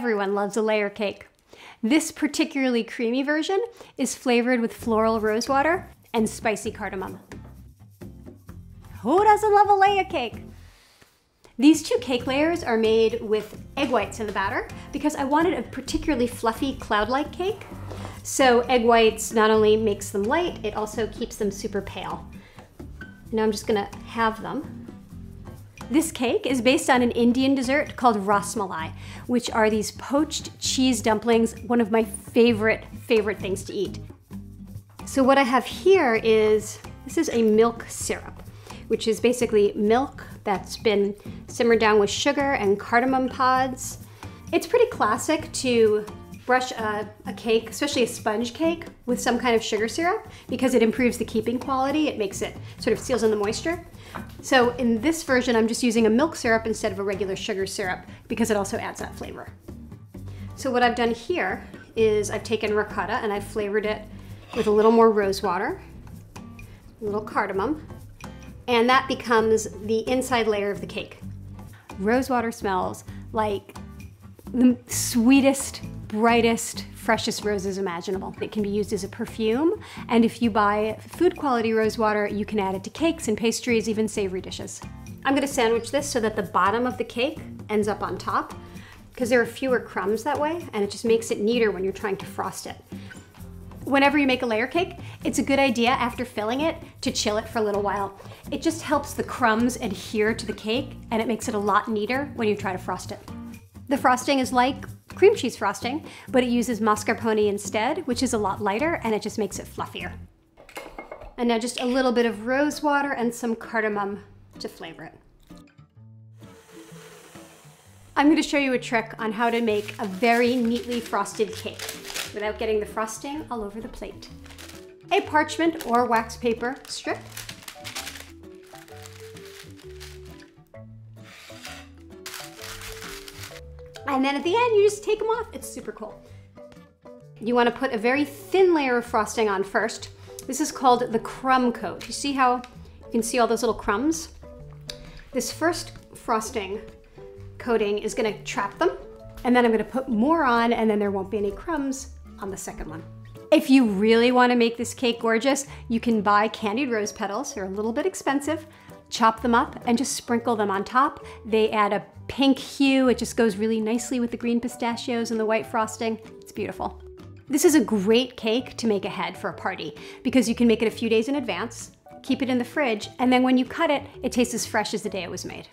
Everyone loves a layer cake. This particularly creamy version is flavored with floral rosewater and spicy cardamom. Who doesn't love a layer cake? These two cake layers are made with egg whites in the batter because I wanted a particularly fluffy cloud-like cake. So egg whites not only makes them light, it also keeps them super pale. Now I'm just gonna have them. This cake is based on an Indian dessert called Rasmalai, which are these poached cheese dumplings, one of my favorite things to eat. So what I have here is, this is a milk syrup, which is basically milk that's been simmered down with sugar and cardamom pods. It's pretty classic to brush a cake, especially a sponge cake, with some kind of sugar syrup because it improves the keeping quality. It makes it, sort of seals in the moisture. So in this version, I'm just using a milk syrup instead of a regular sugar syrup because it also adds that flavor. So what I've done here is I've taken ricotta and I've flavored it with a little more rose water, a little cardamom, and that becomes the inside layer of the cake. Rosewater smells like the sweetest, brightest, freshest roses imaginable. It can be used as a perfume, and if you buy food quality rosewater, you can add it to cakes and pastries, even savory dishes. I'm gonna sandwich this so that the bottom of the cake ends up on top, because there are fewer crumbs that way, and it just makes it neater when you're trying to frost it. Whenever you make a layer cake, it's a good idea after filling it to chill it for a little while. It just helps the crumbs adhere to the cake, and it makes it a lot neater when you try to frost it. The frosting is like cream cheese frosting, but it uses mascarpone instead, which is a lot lighter, and it just makes it fluffier. And now just a little bit of rose water and some cardamom to flavor it. I'm going to show you a trick on how to make a very neatly frosted cake without getting the frosting all over the plate. A parchment or wax paper strip. And then at the end, you just take them off. It's super cool. You want to put a very thin layer of frosting on first. This is called the crumb coat. You see how you can see all those little crumbs? This first frosting coating is going to trap them, and then I'm going to put more on, and then there won't be any crumbs on the second one. If you really want to make this cake gorgeous, you can buy candied rose petals. They're a little bit expensive. Chop them up and just sprinkle them on top. They add a pink hue. It just goes really nicely with the green pistachios and the white frosting. It's beautiful. This is a great cake to make ahead for a party because you can make it a few days in advance, keep it in the fridge, and then when you cut it, it tastes as fresh as the day it was made.